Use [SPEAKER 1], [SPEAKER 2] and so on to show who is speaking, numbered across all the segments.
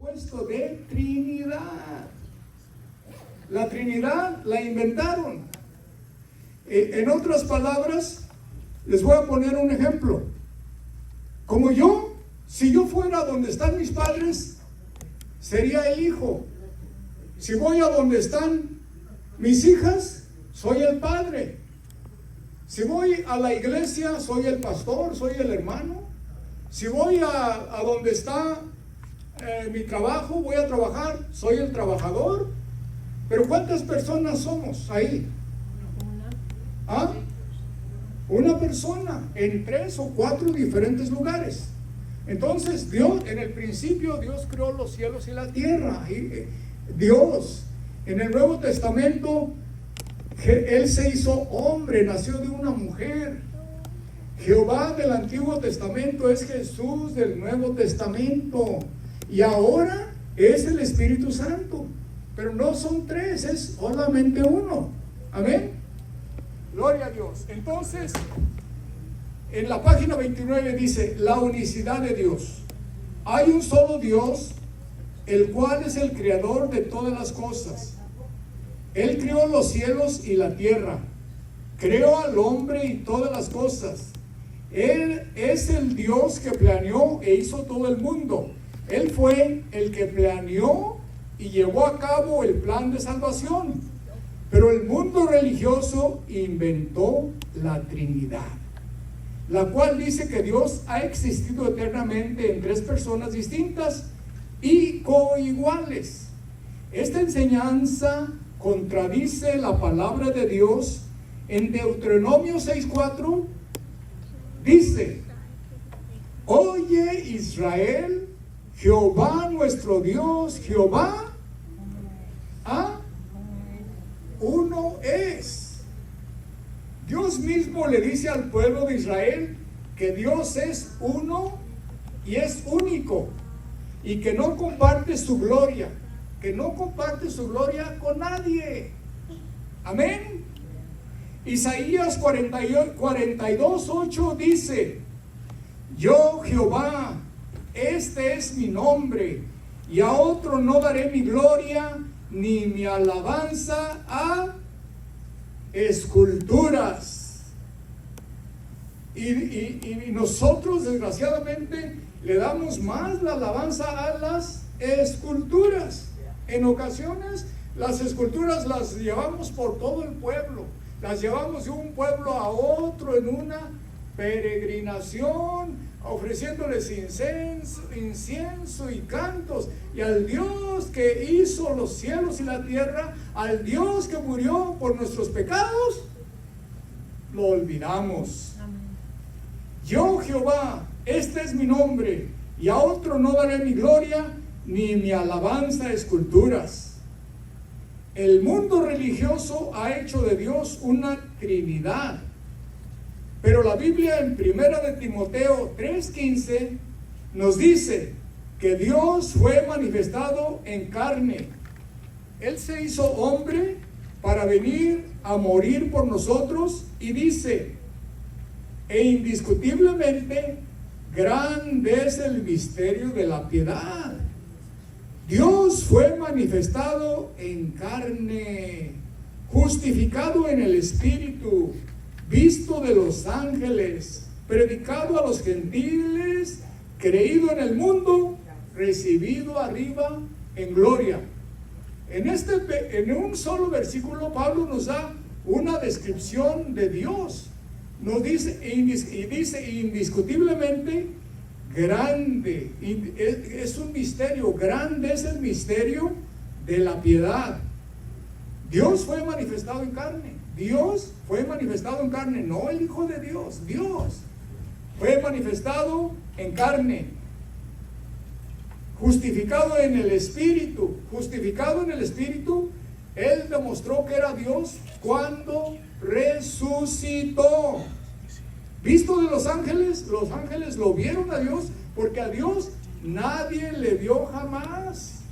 [SPEAKER 1] compuesto de Trinidad. La Trinidad la inventaron. En otras palabras, les voy a poner un ejemplo. Como yo, si yo fuera donde están mis padres, sería el hijo. Si voy a donde están mis hijas, soy el padre. Si voy a la iglesia, soy el pastor, soy el hermano. Si voy a donde está mi trabajo, voy a trabajar, soy el trabajador. Pero ¿cuántas personas somos ahí? ¿Ah? Una persona en 3 o 4 diferentes lugares. Entonces Dios, en el principio Dios creó los cielos y la tierra. Dios, en el Nuevo Testamento, Él se hizo hombre, nació de una mujer. Jehová del Antiguo Testamento es Jesús del Nuevo Testamento. Y ahora es el Espíritu Santo. Pero no son 3, es solamente uno. Amén. Gloria a Dios. Entonces, en la página 29 dice, la unicidad de Dios. Hay un solo Dios, el cual es el creador de todas las cosas. Él creó los cielos y la tierra. Creó al hombre y todas las cosas. Él es el Dios que planeó e hizo todo el mundo. Él fue el que planeó y llevó a cabo el plan de salvación. Pero el mundo religioso inventó la Trinidad, la cual dice que Dios ha existido eternamente en 3 personas distintas y coiguales. Esta enseñanza contradice la palabra de Dios. En Deuteronomio 6:4 dice: oye Israel, Jehová nuestro Dios, Jehová uno es. Dios mismo le dice al pueblo de Israel que Dios es uno y es único, y que no comparte su gloria, con nadie. Amén. Isaías 42:8 dice: yo Jehová, este es mi nombre, y a otro no daré mi gloria ni mi alabanza a esculturas. Y nosotros desgraciadamente le damos más la alabanza a las esculturas. En ocasiones las esculturas las llevamos por todo el pueblo, las llevamos de un pueblo a otro en una peregrinación, ofreciéndoles incienso y cantos, y al Dios que hizo los cielos y la tierra, al Dios que murió por nuestros pecados, lo olvidamos. Yo Jehová, este es mi nombre, y a otro no daré mi gloria ni mi alabanza a esculturas. El mundo religioso ha hecho de Dios una Trinidad. Pero la Biblia en 1 de Timoteo 3:15 nos dice que Dios fue manifestado en carne. Él se hizo hombre para venir a morir por nosotros, y dice: e indiscutiblemente grande es el misterio de la piedad. Dios fue manifestado en carne, justificado en el Espíritu, visto de los ángeles, predicado a los gentiles, creído en el mundo, recibido arriba en gloria. En un solo versículo Pablo nos da una descripción de Dios. Nos dice, dice indiscutiblemente grande. Es un misterio, grande es el misterio de la piedad. Dios fue manifestado en carne. Dios fue manifestado en carne, no el Hijo de Dios. Dios fue manifestado en carne, justificado en el Espíritu. Justificado en el Espíritu, Él demostró que era Dios cuando resucitó. Visto de los ángeles lo vieron a Dios, porque a Dios nadie le vio jamás.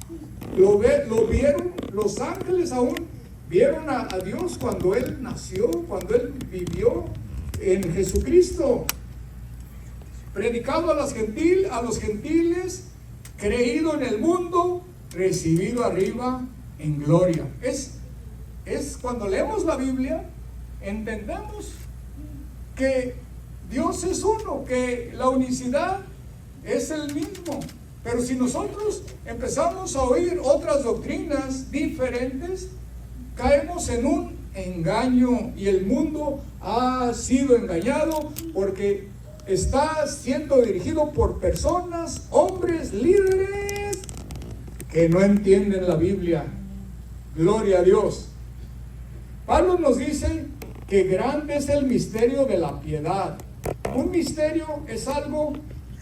[SPEAKER 1] Lo vieron, los ángeles aún vieron a Dios cuando Él nació, cuando Él vivió en Jesucristo. Predicado a los gentiles, creído en el mundo, recibido arriba en gloria. Es cuando leemos la Biblia, entendemos que Dios es uno, que la unicidad es el mismo. Pero si nosotros empezamos a oír otras doctrinas diferentes, caemos en un engaño, y el mundo ha sido engañado porque está siendo dirigido por personas, hombres, líderes que no entienden la Biblia. Gloria a Dios. Pablo nos dice que grande es el misterio de la piedad. Un misterio es algo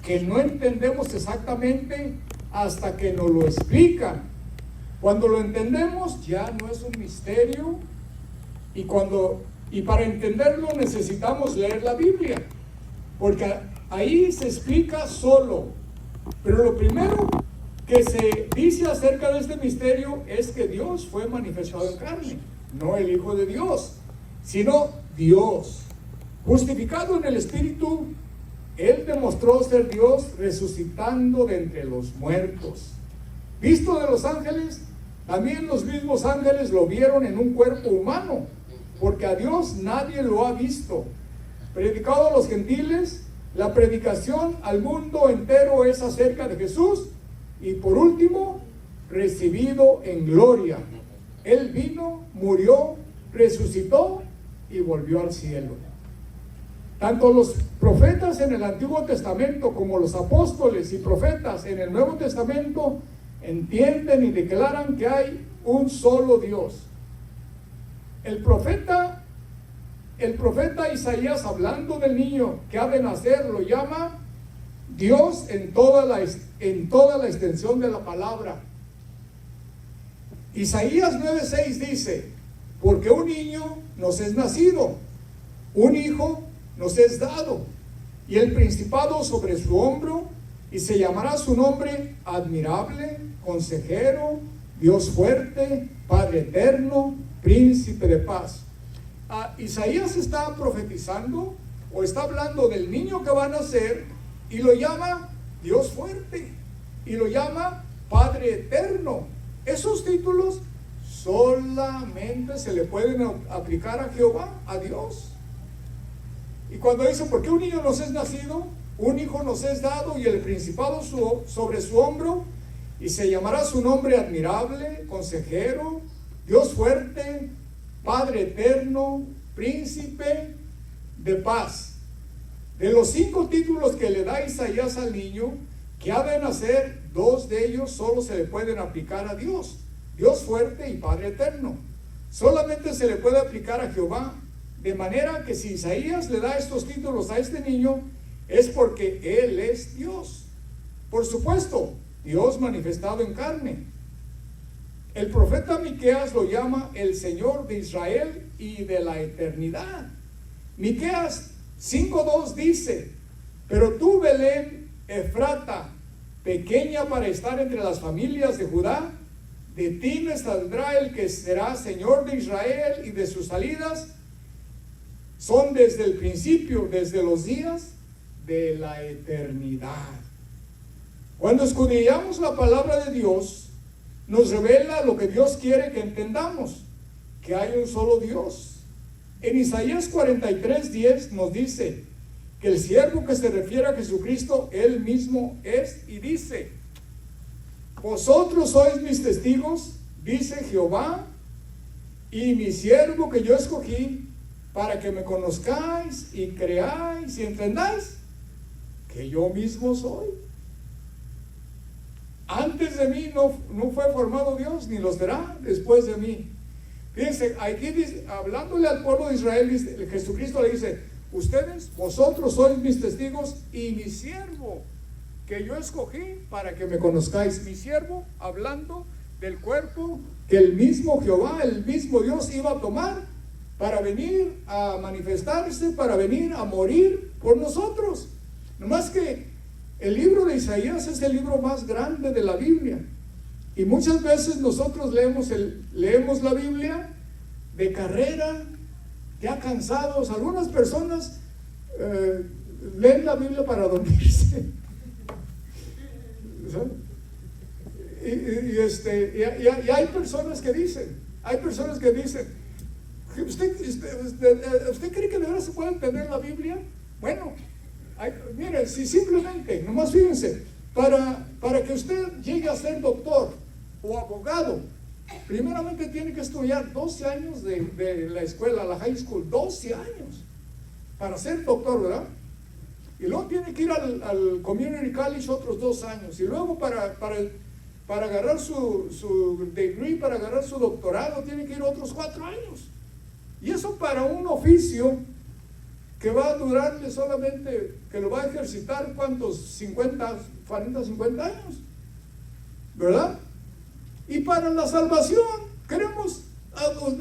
[SPEAKER 1] que no entendemos exactamente hasta que nos lo explican. Cuando lo entendemos ya no es un misterio, y para entenderlo necesitamos leer la Biblia, porque ahí se explica solo. Pero lo primero que se dice acerca de este misterio es que Dios fue manifestado en carne, no el Hijo de Dios, sino Dios. Justificado en el Espíritu, Él demostró ser Dios resucitando de entre los muertos. Visto de los ángeles, también los mismos ángeles lo vieron en un cuerpo humano, porque a Dios nadie lo ha visto. Predicado a los gentiles, la predicación al mundo entero es acerca de Jesús. Y por último, recibido en gloria. Él vino, murió, resucitó y volvió al cielo. Tanto los profetas en el Antiguo Testamento como los apóstoles y profetas en el Nuevo Testamento entienden y declaran que hay un solo Dios. El profeta Isaías, hablando del niño que ha de nacer, lo llama Dios en toda la extensión de la palabra. Isaías 9:6 dice: porque un niño nos es nacido, un hijo nos es dado, y el principado sobre su hombro, y se llamará su nombre Admirable, Consejero, Dios fuerte, Padre eterno, Príncipe de paz. Isaías está profetizando o está hablando del niño que va a nacer, y lo llama Dios fuerte, y lo llama Padre eterno. Esos títulos solamente se le pueden aplicar a Jehová, a Dios. Y cuando dice: porque un niño nos es nacido, un hijo nos es dado, y el principado sobre su hombro, y se llamará su nombre Admirable, Consejero, Dios fuerte, Padre eterno, Príncipe de paz. De los 5 títulos que le da Isaías al niño que ha de nacer, 2 de ellos solo se le pueden aplicar a Dios: Dios fuerte y Padre eterno. Solamente se le puede aplicar a Jehová. De manera que si Isaías le da estos títulos a este niño, es porque Él es Dios. Por supuesto, Dios manifestado en carne. El profeta Miqueas lo llama el Señor de Israel y de la eternidad. Miqueas 5:2 dice: pero tú, Belén Efrata, pequeña para estar entre las familias de Judá, de ti me saldrá el que será Señor de Israel, y de sus salidas son desde el principio, desde los días de la eternidad. Cuando escudriñamos la palabra de Dios, nos revela lo que Dios quiere que entendamos: que hay un solo Dios. En Isaías 43:10 nos dice que el siervo que se refiere a Jesucristo, Él mismo es, y dice: vosotros sois mis testigos, dice Jehová, y mi siervo que yo escogí, para que me conozcáis y creáis y entendáis que yo mismo soy. Antes de mí no fue formado Dios, ni lo será después de mí. Fíjense, aquí dice, hablándole al pueblo de Israel, dice, Jesucristo le dice: vosotros sois mis testigos y mi siervo que yo escogí para que me conozcáis. Mi siervo, hablando del cuerpo que el mismo Jehová, el mismo Dios iba a tomar para venir a manifestarse, para venir a morir por nosotros. Nomás que el libro de Isaías es el libro más grande de la Biblia, y muchas veces nosotros leemos la Biblia de carrera, ya cansados. Algunas personas leen la Biblia para dormirse. Y hay personas que dicen, ¿usted cree que de verdad se puede entender la Biblia? Bueno, mire, si simplemente, nomás fíjense, para que usted llegue a ser doctor o abogado, primeramente tiene que estudiar 12 años de la escuela, la high school, 12 años para ser doctor, ¿verdad? Y luego tiene que ir al community college otros 2 años, y luego para agarrar su degree, para agarrar su doctorado, tiene que ir otros 4 años. Y eso para un oficio que va a durarle solamente, que lo va a ejercitar, ¿cuántos? 40, 50 años, ¿verdad? Y para la salvación, queremos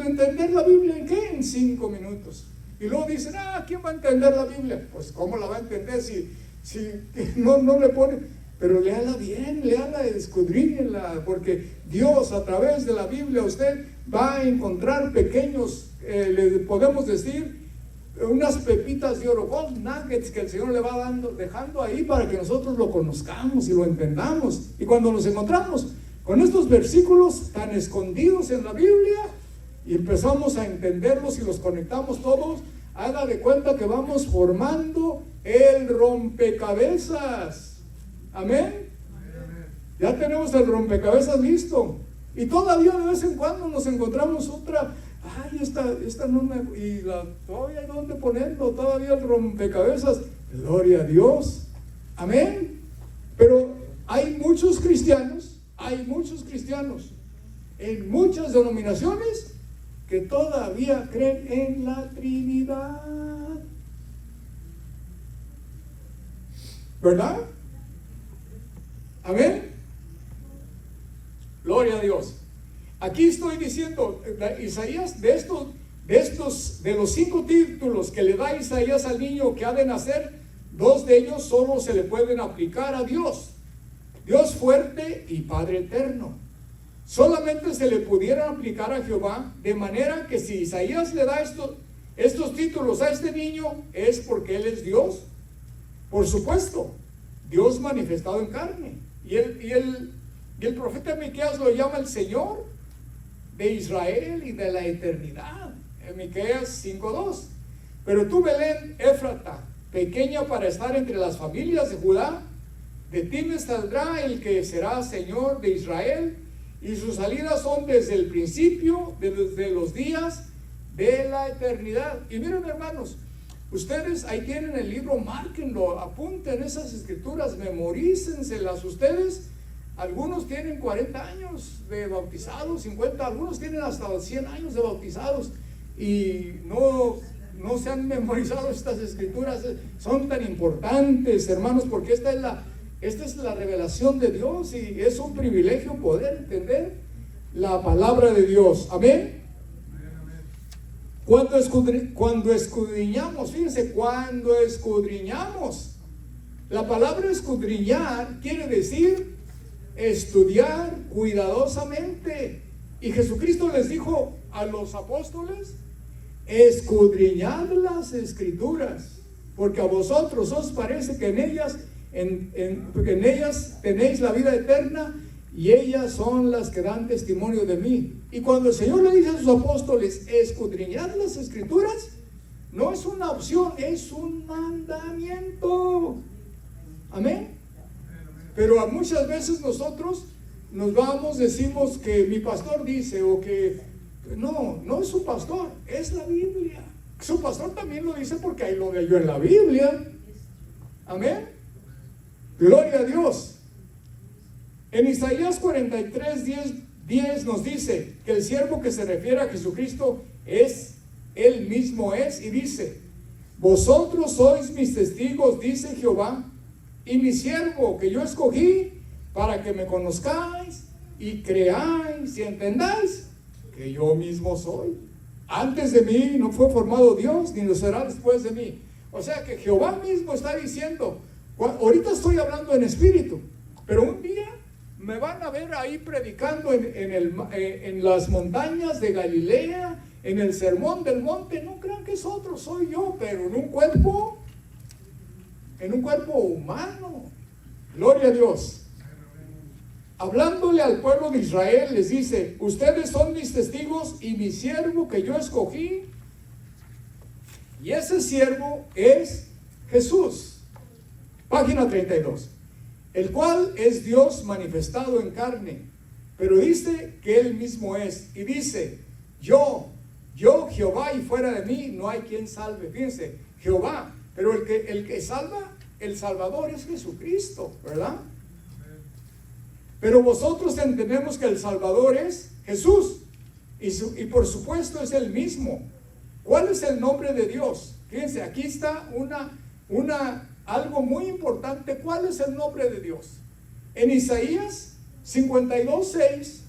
[SPEAKER 1] entender la Biblia ¿en qué? En 5 minutos. Y luego dicen, ¿quién va a entender la Biblia? Pues, ¿cómo la va a entender si no le pone? Pero léala bien, léala, escudriñenla, porque Dios a través de la Biblia usted va a encontrar pequeños, le podemos decir, unas pepitas de oro, gold nuggets que el Señor le va dejando ahí para que nosotros lo conozcamos y lo entendamos. Y cuando nos encontramos con estos versículos tan escondidos en la Biblia y empezamos a entenderlos y los conectamos todos, haga de cuenta que vamos formando el rompecabezas. Amén. Ya tenemos el rompecabezas listo. Y todavía de vez en cuando nos encontramos otra. Esta no me. Todavía hay donde ponerlo. Todavía el rompecabezas. Gloria a Dios. Amén. Pero hay muchos cristianos en muchas denominaciones que todavía creen en la Trinidad. ¿Verdad? Amén. Gloria a Dios. Aquí estoy diciendo, Isaías, de los 5 títulos que le da Isaías al niño que ha de nacer, 2 de ellos solo se le pueden aplicar a Dios. Dios fuerte y Padre eterno. Solamente se le pudieran aplicar a Jehová, de manera que si Isaías le da estos títulos a este niño, es porque Él es Dios. Por supuesto, Dios manifestado en carne. Y el profeta Miqueas lo llama el Señor de Israel y de la eternidad, en Miqueas 5:2. Pero tú, Belén Éfrata, pequeña para estar entre las familias de Judá, de ti me saldrá el que será Señor de Israel, y sus salidas son desde el principio, desde los días de la eternidad. Y miren, hermanos, ustedes ahí tienen el libro, márquenlo, apunten esas escrituras, memorícenselas. Ustedes, algunos tienen 40 años de bautizados, 50, algunos tienen hasta 100 años de bautizados y no se han memorizado estas escrituras. Son tan importantes, hermanos, porque esta es la revelación de Dios y es un privilegio poder entender la palabra de Dios. Amén. Cuando escudriñamos, fíjense, cuando escudriñamos, la palabra escudriñar quiere decir estudiar cuidadosamente. Y Jesucristo les dijo a los apóstoles: escudriñad las escrituras, porque a vosotros os parece que en ellas tenéis la vida eterna, y ellas son las que dan testimonio de mí. Y cuando el Señor le dice a sus apóstoles, escudriñad las escrituras, no es una opción, es un mandamiento. Amén. Pero muchas veces nosotros nos vamos, decimos que mi pastor dice, o que no es su pastor, es la Biblia. Su pastor también lo dice porque ahí lo leyó en la Biblia. Amén. Gloria a Dios. En Isaías 43:10 nos dice que el siervo que se refiere a Jesucristo es Él mismo es, y dice: vosotros sois mis testigos, dice Jehová, y mi siervo que yo escogí, para que me conozcáis y creáis y entendáis que yo mismo soy. Antes de mí no fue formado Dios, ni lo será después de mí. O sea que Jehová mismo está diciendo, ahorita estoy hablando en espíritu, pero un día me van a ver ahí predicando en las montañas de Galilea, en el sermón del monte. No crean que es otro, soy yo, pero en un cuerpo humano. Gloria a Dios. hablándole al pueblo de Israel, les dice: ustedes son mis testigos y mi siervo que yo escogí. Y ese siervo es Jesús. Página 32. El cual es Dios manifestado en carne, pero dice que Él mismo es. Y dice: yo Jehová, y fuera de mí no hay quien salve. Fíjense, Jehová, pero el que salva, el Salvador es Jesucristo, ¿verdad? Pero vosotros entendemos que el Salvador es Jesús, y por supuesto es el mismo. ¿Cuál es el nombre de Dios? Fíjense, aquí está algo muy importante. ¿Cuál es el nombre de Dios? En Isaías 52:6,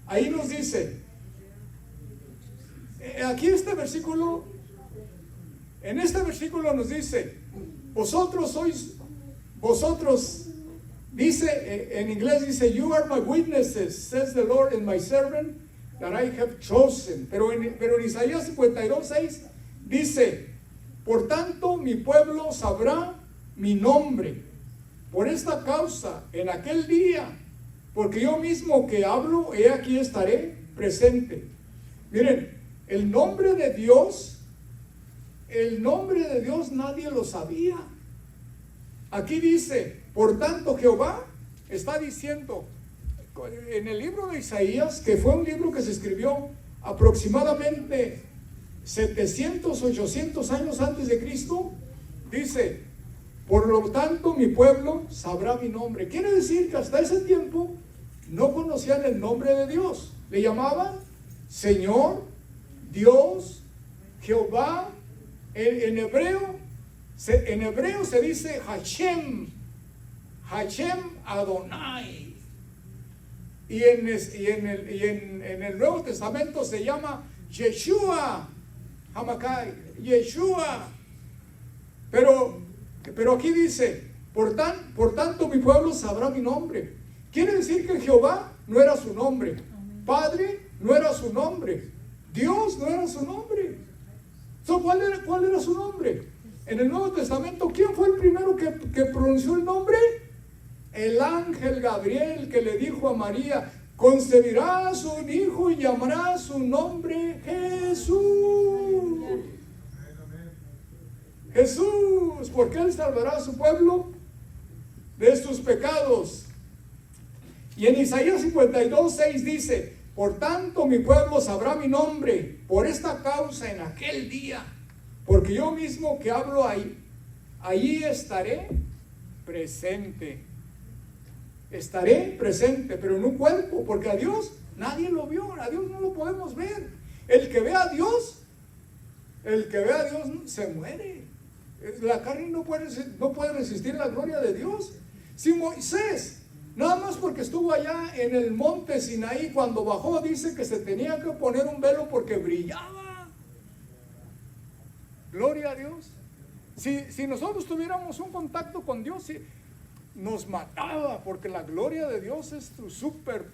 [SPEAKER 1] ahí nos dice, aquí en este versículo nos dice: vosotros, dice, en inglés dice, you are my witnesses, says the Lord, and my servant that I have chosen. Pero en Isaías 52:6 dice: por tanto mi pueblo sabrá mi nombre, por esta causa, en aquel día, porque yo mismo que hablo, he aquí estaré presente. Miren, el nombre de Dios nadie lo sabía. Aquí dice: por tanto Jehová está diciendo, en el libro de Isaías, que fue un libro que se escribió aproximadamente 700, 800 años antes de Cristo, dice: por lo tanto mi pueblo sabrá mi nombre. Quiere decir que hasta ese tiempo no conocían el nombre de Dios. Le llamaban Señor, Dios, Jehová. En hebreo se dice Hashem Adonai. Y en el Nuevo Testamento se llama Yeshua Hamakai, Yeshua. Pero aquí dice: por tanto mi pueblo sabrá mi nombre. Quiere decir que Jehová no era su nombre, Padre no era su nombre, Dios no era su nombre. ¿Cuál era su nombre? En el Nuevo Testamento, ¿quién fue el primero que pronunció el nombre? El ángel Gabriel, que le dijo a María: concebirás un hijo y llamarás su nombre Jesús. Jesús, porque Él salvará a su pueblo de sus pecados. Y en Isaías 52:6 dice: por tanto mi pueblo sabrá mi nombre, por esta causa en aquel día, porque yo mismo que hablo allí estaré presente. Estaré presente, pero en un cuerpo, porque a Dios nadie lo vio, a Dios no lo podemos ver. El que ve a Dios se muere. La carne no puede resistir la gloria de Dios. Si Moisés, nada más porque estuvo allá en el monte Sinaí, cuando bajó, dice que se tenía que poner un velo porque brillaba. Gloria a Dios. Si nosotros tuviéramos un contacto con Dios, nos mataba, porque la gloria de Dios es súper.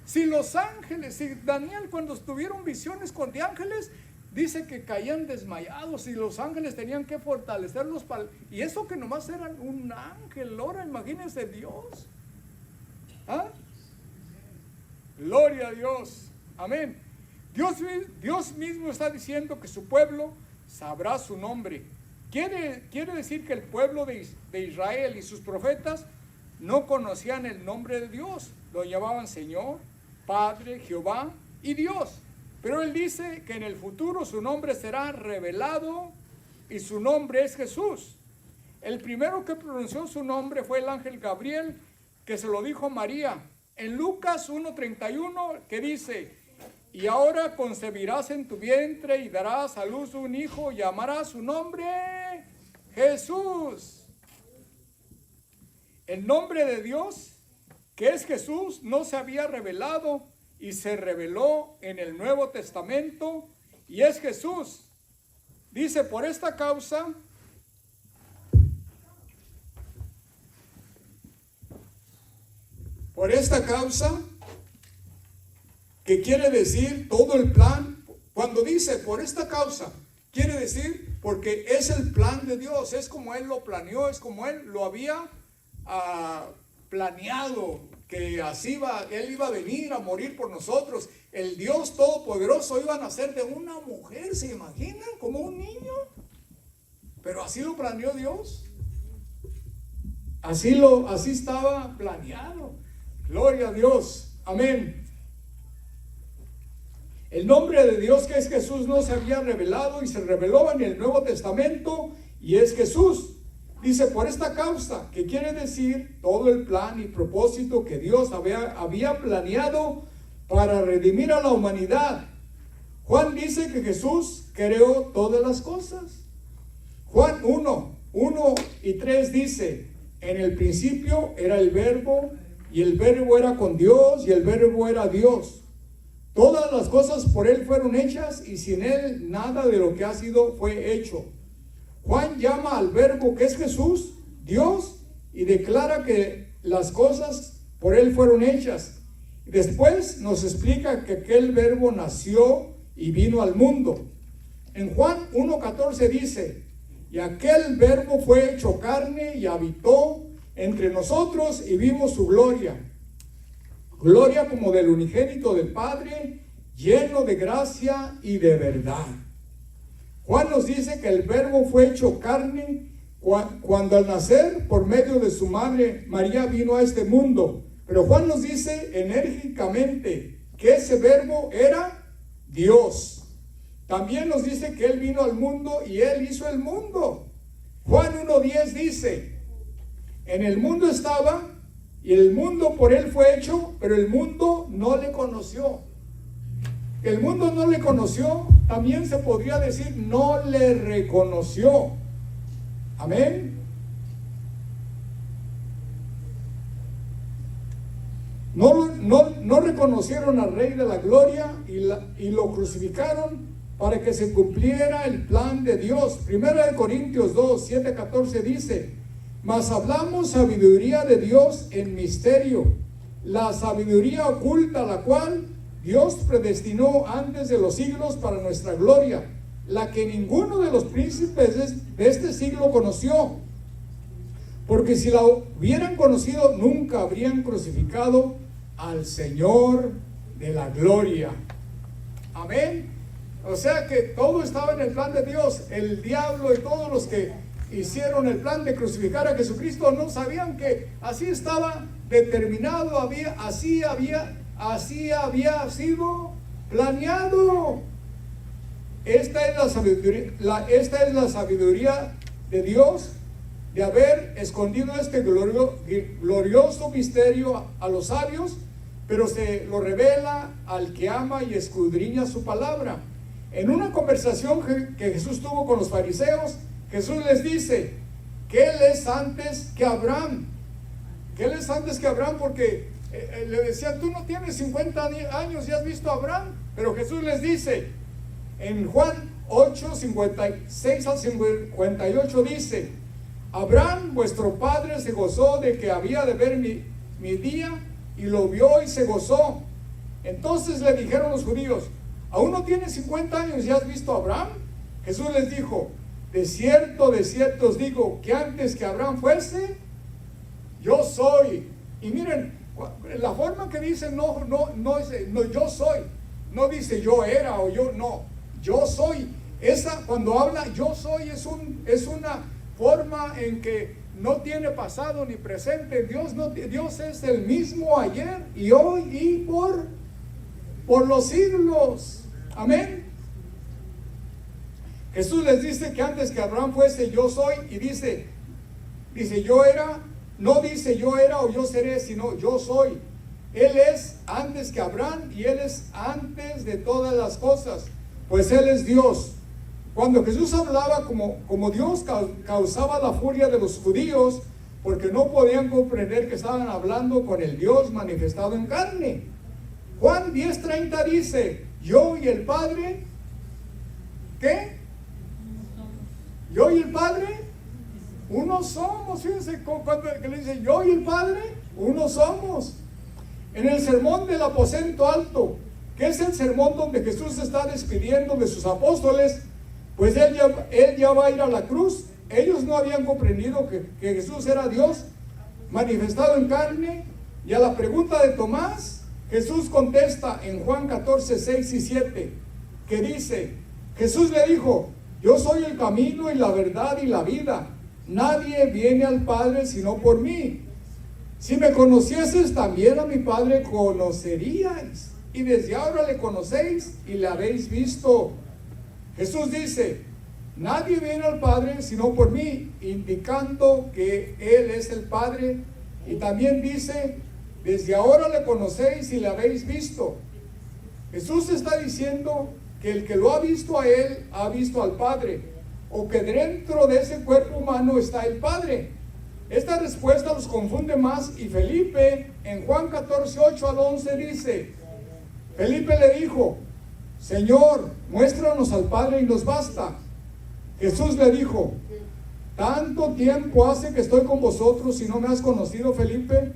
[SPEAKER 1] Si los ángeles, si Daniel, cuando tuvieron visiones de ángeles, dice que caían desmayados y los ángeles tenían que fortalecerlos y eso que nomás eran un ángel. Ahora imagínense Dios. ¿Ah? Gloria a Dios. Amén. Dios mismo está diciendo que su pueblo sabrá su nombre. Quiere decir que el pueblo de Israel y sus profetas no conocían el nombre de Dios. Lo llamaban Señor, Padre, Jehová y Dios. Pero Él dice que en el futuro su nombre será revelado y su nombre es Jesús. El primero que pronunció su nombre fue el ángel Gabriel, que se lo dijo a María. En Lucas 1:31, que dice: y ahora concebirás en tu vientre y darás a luz un hijo y llamarás su nombre Jesús. El nombre de Dios, que es Jesús, no se había revelado y se reveló en el Nuevo Testamento, y es Jesús. Dice: por esta causa que quiere decir todo el plan. Cuando dice por esta causa, quiere decir porque es el plan de Dios, es como Él lo planeó, es como Él lo había planeado que Él iba a venir a morir por nosotros. El Dios Todopoderoso iba a nacer de una mujer, ¿se imaginan? Como un niño. Pero así lo planeó Dios. Así estaba planeado. Gloria a Dios. Amén. El nombre de Dios, que es Jesús, no se había revelado y se reveló en el Nuevo Testamento, y es Jesús. Dice, por esta causa, que quiere decir todo el plan y propósito que Dios había planeado para redimir a la humanidad. Juan dice que Jesús creó todas las cosas. Juan 1:1-3 dice, en el principio era el Verbo, y el Verbo era con Dios, y el Verbo era Dios. Todas las cosas por Él fueron hechas, y sin Él nada de lo que ha sido fue hecho. Juan llama al Verbo, que es Jesús, Dios, y declara que las cosas por Él fueron hechas. Después nos explica que aquel Verbo nació y vino al mundo. En Juan 1:14 dice, y aquel Verbo fue hecho carne y habitó entre nosotros y vimos su gloria. Gloria como del unigénito del Padre, lleno de gracia y de verdad. Juan nos dice que el Verbo fue hecho carne cuando al nacer por medio de su madre María vino a este mundo. Pero Juan nos dice enérgicamente que ese Verbo era Dios. También nos dice que Él vino al mundo y Él hizo el mundo. Juan 1:10 dice, en el mundo estaba y el mundo por Él fue hecho, pero el mundo no le conoció. El mundo no le conoció, también se podría decir no le reconoció. Amén. No reconocieron al Rey de la Gloria y lo crucificaron para que se cumpliera el plan de Dios. 1 Corintios 2:7-14 dice, mas hablamos sabiduría de Dios en misterio, la sabiduría oculta, la cual Dios predestinó antes de los siglos para nuestra gloria, la que ninguno de los príncipes de este siglo conoció, porque si la hubieran conocido, nunca habrían crucificado al Señor de la gloria. Amén. O sea que todo estaba en el plan de Dios. El diablo y todos los que hicieron el plan de crucificar a Jesucristo no sabían que así estaba determinado, así había sido planeado. Esta es la sabiduría de Dios, de haber escondido este glorioso misterio a los sabios, pero se lo revela al que ama y escudriña su palabra. En una conversación que Jesús tuvo con los fariseos, Jesús les dice que Él es antes que Abraham. Que Él es antes que Abraham porque le decían, tú no tienes 50 años y has visto a Abraham. Pero Jesús les dice, en Juan 8:56-58 dice, Abraham, vuestro padre, se gozó de que había de ver mi día, y lo vio y se gozó. Entonces le dijeron los judíos, ¿aún no tienes 50 años y has visto a Abraham? Jesús les dijo, de cierto os digo, que antes que Abraham fuese, yo soy. Y miren, la forma que dice no yo soy, no dice yo era o yo soy. Cuando habla yo soy es una forma en que no tiene pasado ni presente. Dios es el mismo ayer y hoy y por los siglos. Amén. Jesús les dice que antes que Abraham fuese, yo soy, y dice yo era, no dice yo era o yo seré, sino yo soy. Él es antes que Abraham y Él es antes de todas las cosas, pues Él es Dios. Cuando Jesús hablaba como Dios, causaba la furia de los judíos, porque no podían comprender que estaban hablando con el Dios manifestado en carne. Juan 10:30 dice, yo y el Padre, ¿qué? Yo y el Padre, uno somos. Fíjense cuando le dice yo y el Padre, uno somos. En el sermón del aposento alto, que es el sermón donde Jesús se está despidiendo de sus apóstoles, pues él ya va a ir a la cruz. Ellos no habían comprendido que Jesús era Dios, manifestado en carne. Y a la pregunta de Tomás, Jesús contesta en Juan 14, 6 y 7, que dice, Jesús le dijo, yo soy el camino y la verdad y la vida. Nadie viene al Padre sino por mí. Si me conocieses, también a mi Padre conoceríais. Y desde ahora le conocéis y le habéis visto. Jesús dice, nadie viene al Padre sino por mí, indicando que Él es el Padre. Y también dice, desde ahora le conocéis y le habéis visto. Jesús está diciendo que el que lo ha visto a Él, ha visto al Padre, o que dentro de ese cuerpo humano está el Padre. Esta respuesta los confunde más, y Felipe en Juan 14, 8 al 11 dice, Felipe le dijo, Señor, muéstranos al Padre y nos basta. Jesús le dijo, tanto tiempo hace que estoy con vosotros y no me has conocido, Felipe.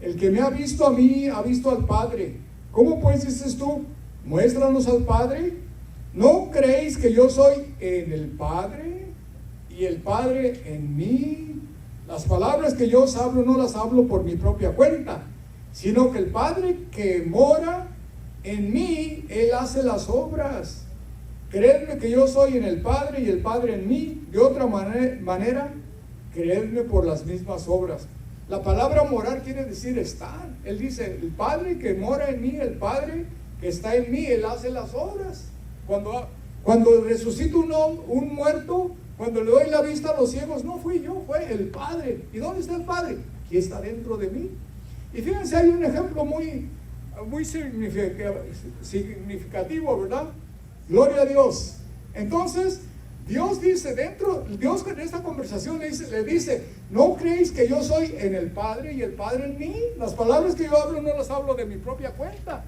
[SPEAKER 1] El que me ha visto a mí, ha visto al Padre. ¿Cómo pues dices tú, muéstranos al Padre? ¿No creéis que yo soy en el Padre y el Padre en mí? Las palabras que yo os hablo no las hablo por mi propia cuenta, sino que el Padre que mora en mí, Él hace las obras. Creedme que yo soy en el Padre y el Padre en mí. De otra manera, creedme por las mismas obras. La palabra morar quiere decir estar. Él dice, el Padre que mora en mí, el Padre que está en mí, Él hace las obras. Cuando resucito un muerto, cuando le doy la vista a los ciegos, no fui yo, fue el Padre. ¿Y dónde está el Padre? Aquí está dentro de mí. Y fíjense, hay un ejemplo muy significativo, ¿verdad? Gloria a Dios. Entonces, Dios dice Dios en esta conversación le dice, ¿no creéis que yo soy en el Padre y el Padre en mí? Las palabras que yo hablo no las hablo de mi propia cuenta,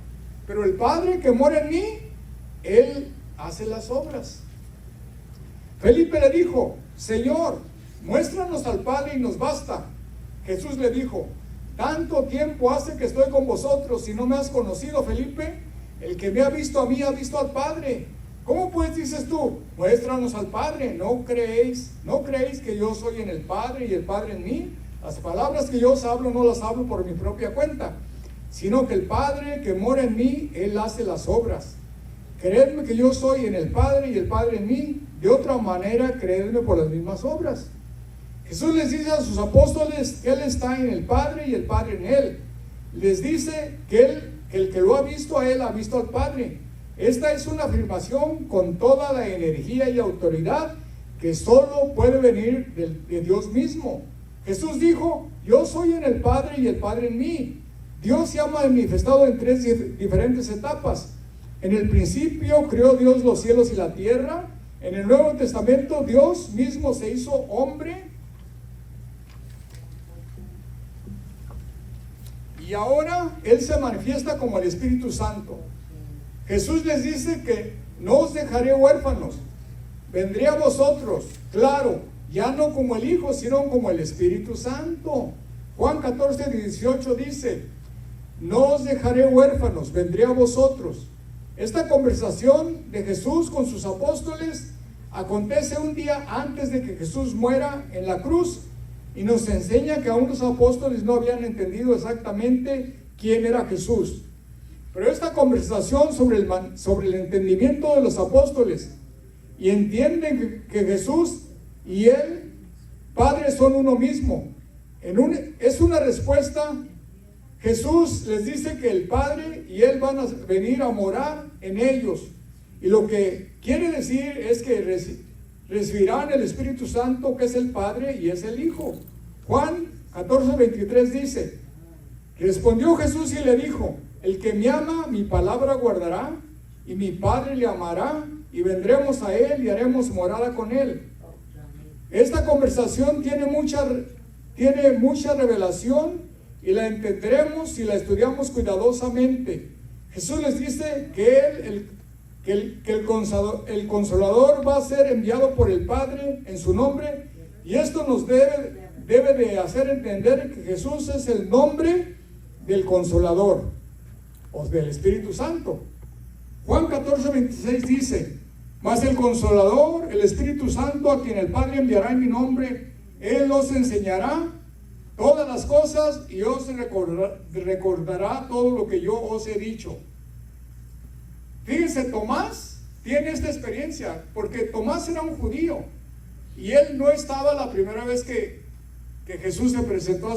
[SPEAKER 1] pero el Padre que mora en mí, Él hace las obras. Felipe le dijo, Señor, muéstranos al Padre y nos basta. Jesús le dijo, tanto tiempo hace que estoy con vosotros y no me has conocido, Felipe. El que me ha visto a mí, ha visto al Padre. ¿Cómo pues dices tú, muéstranos al Padre? ¿No creéis que yo soy en el Padre y el Padre en mí? Las palabras que yo os hablo no las hablo por mi propia cuenta, sino que el Padre que mora en mí, Él hace las obras. Creedme que yo soy en el Padre y el Padre en mí. De otra manera, creedme por las mismas obras. Jesús les dice a sus apóstoles que Él está en el Padre y el Padre en Él. Les dice que el que lo ha visto a Él, ha visto al Padre. Esta es una afirmación con toda la energía y autoridad que solo puede venir de Dios mismo. Jesús dijo, yo soy en el Padre y el Padre en mí. Dios se ha manifestado en tres diferentes etapas. En el principio creó Dios los cielos y la tierra. En el Nuevo Testamento Dios mismo se hizo hombre. Y ahora Él se manifiesta como el Espíritu Santo. Jesús les dice que no os dejaré huérfanos, vendré a vosotros, claro, ya no como el Hijo, sino como el Espíritu Santo. Juan 14, 18 dice, no os dejaré huérfanos, vendré a vosotros. Esta conversación de Jesús con sus apóstoles acontece un día antes de que Jesús muera en la cruz, y nos enseña que aún los apóstoles no habían entendido exactamente quién era Jesús. Pero esta conversación sobre el entendimiento de los apóstoles, y entienden que Jesús y Él, Padre, son uno mismo. Es una respuesta. Jesús les dice que el Padre y Él van a venir a morar en ellos. Y lo que quiere decir es que recibirán el Espíritu Santo, que es el Padre y es el Hijo. Juan 14, 23 dice, respondió Jesús y le dijo, el que me ama, mi palabra guardará, y mi Padre le amará, y vendremos a Él y haremos morada con Él. Esta conversación tiene mucha revelación, y la entenderemos si la estudiamos cuidadosamente. Jesús les dice que el Consolador va a ser enviado por el Padre en su nombre, y esto nos debe de hacer entender que Jesús es el nombre del Consolador, o del Espíritu Santo. Juan 14, 26 dice, mas el Consolador, el Espíritu Santo, a quien el Padre enviará en mi nombre, Él os enseñará todas las cosas y os recordará todo lo que yo os he dicho. Fíjense, Tomás tiene esta experiencia, porque Tomás era un judío y él no estaba la primera vez que Jesús se presentó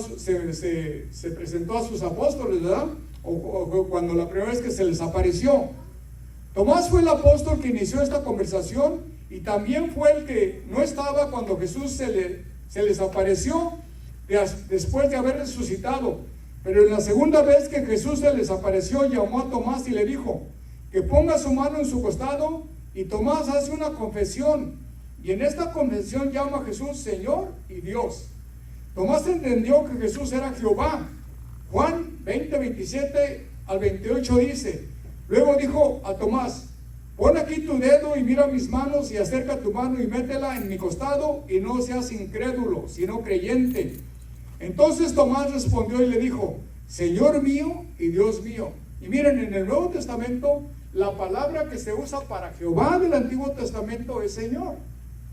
[SPEAKER 1] a sus apóstoles, ¿verdad? O cuando la primera vez que se les apareció. Tomás fue el apóstol que inició esta conversación y también fue el que no estaba cuando Jesús se les apareció después de haber resucitado. Pero en la segunda vez que Jesús se les apareció, llamó a Tomás y le dijo que ponga su mano en su costado, y Tomás hace una confesión, y en esta confesión llama a Jesús Señor y Dios. Tomás entendió que Jesús era Jehová. Juan 20, 27 al 28 dice: luego dijo a Tomás, pon aquí tu dedo y mira mis manos, y acerca tu mano y métela en mi costado, y no seas incrédulo, sino creyente. Entonces Tomás respondió y le dijo, Señor mío y Dios mío. Y miren, en el Nuevo Testamento, la palabra que se usa para Jehová del Antiguo Testamento es Señor.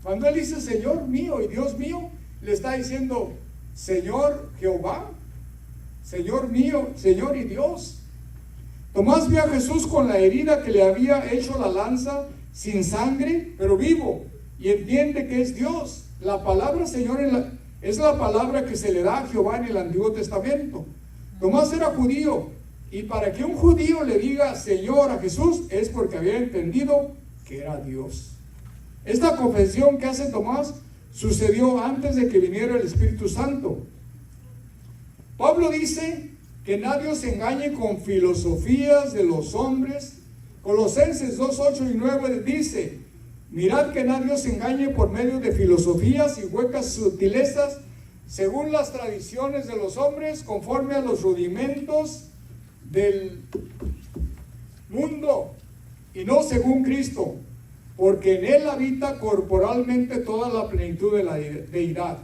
[SPEAKER 1] Cuando él dice Señor mío y Dios mío, le está diciendo Señor Jehová, Señor mío, Señor y Dios. Tomás vio a Jesús con la herida que le había hecho la lanza, sin sangre, pero vivo, y entiende que es Dios. La palabra Señor es la palabra que se le da a Jehová en el Antiguo Testamento. Tomás era judío, y para que un judío le diga Señor a Jesús es porque había entendido que era Dios. Esta confesión que hace Tomás sucedió antes de que viniera el Espíritu Santo. Pablo dice que nadie os engañe con filosofías de los hombres. Colosenses 2, 8 y 9 dice, mirad que nadie os engañe por medio de filosofías y huecas sutilezas, según las tradiciones de los hombres, conforme a los rudimentos del mundo, y no según Cristo, porque en él habita corporalmente toda la plenitud de la deidad.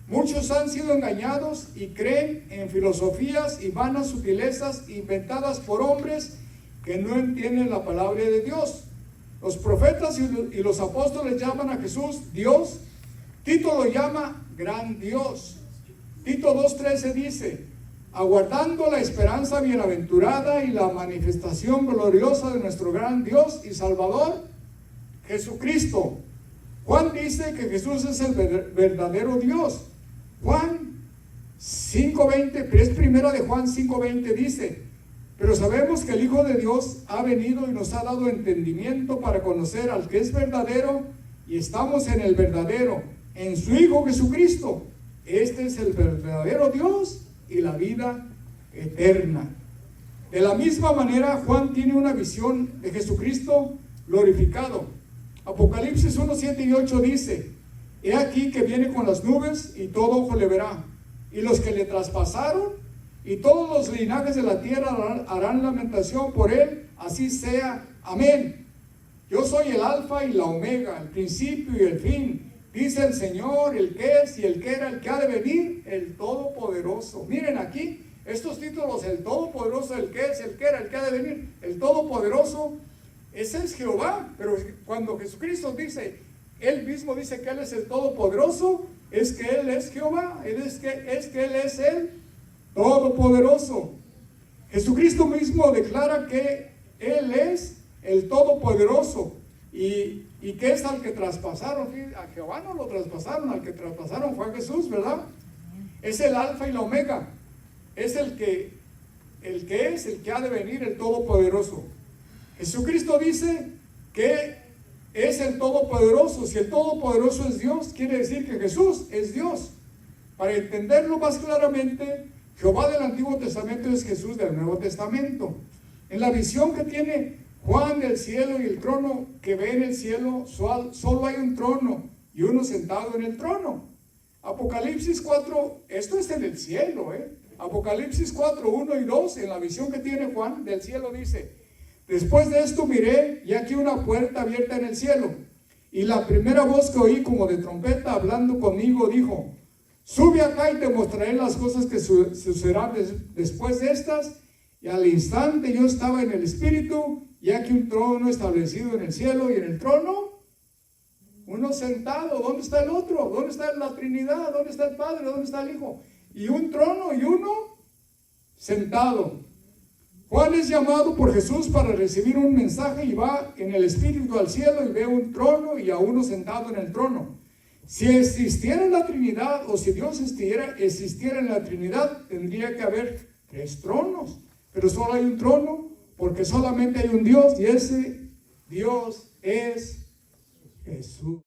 [SPEAKER 1] Muchos han sido engañados y creen en filosofías y vanas sutilezas inventadas por hombres que no entienden la palabra de Dios. Los profetas y los apóstoles llaman a Jesús Dios. Tito lo llama gran Dios. Tito 2:13 dice, aguardando la esperanza bienaventurada y la manifestación gloriosa de nuestro gran Dios y Salvador, Jesucristo. Juan dice que Jesús es el verdadero Dios. Juan 5:20, pero es primera de Juan 5:20, dice, pero sabemos que el Hijo de Dios ha venido y nos ha dado entendimiento para conocer al que es verdadero, y estamos en el verdadero, en su Hijo Jesucristo. Este es el verdadero Dios y la vida eterna. De la misma manera, Juan tiene una visión de Jesucristo glorificado. Apocalipsis 1, 7 y 8 dice, he aquí que viene con las nubes y todo ojo le verá, y los que le traspasaron y todos los linajes de la tierra harán lamentación por él, así sea, amén. Yo soy el alfa y la omega, el principio y el fin, dice el Señor, el que es y el que era, el que ha de venir, el todopoderoso. Miren aquí, estos títulos, el todopoderoso, el que es, el que era, el que ha de venir, el todopoderoso. Ese es Jehová, pero cuando Jesucristo dice, él mismo dice que él es el todopoderoso, es que él es Jehová, es que él es el todopoderoso. Jesucristo mismo declara que él es el todopoderoso y que es al que traspasaron. A Jehová no lo traspasaron, al que traspasaron fue a Jesús, ¿verdad? Es el alfa y la omega, es el que es, el que ha de venir, el todopoderoso. Jesucristo dice que es el todopoderoso. Si el todopoderoso es Dios, quiere decir que Jesús es Dios. Para entenderlo más claramente, Jehová del Antiguo Testamento es Jesús del Nuevo Testamento. En la visión que tiene Juan del cielo y el trono que ve en el cielo, solo hay un trono y uno sentado en el trono. Apocalipsis 4, esto es en el cielo, Apocalipsis 4, 1 y 2, en la visión que tiene Juan del cielo dice, después de esto miré, y aquí una puerta abierta en el cielo, y la primera voz que oí como de trompeta hablando conmigo dijo, sube acá y te mostraré las cosas que sucederán después de estas. Y al instante yo estaba en el Espíritu, y aquí un trono establecido en el cielo, y en el trono uno sentado. ¿Dónde está el otro? ¿Dónde está la Trinidad? ¿Dónde está el Padre? ¿Dónde está el Hijo? y un trono y uno sentado. Juan es llamado por Jesús para recibir un mensaje y va en el Espíritu al cielo y ve un trono y a uno sentado en el trono. Si existiera la Trinidad, o si Dios existiera en la Trinidad, tendría que haber 3 tronos. Pero solo hay un trono, porque solamente hay un Dios, y ese Dios es Jesús.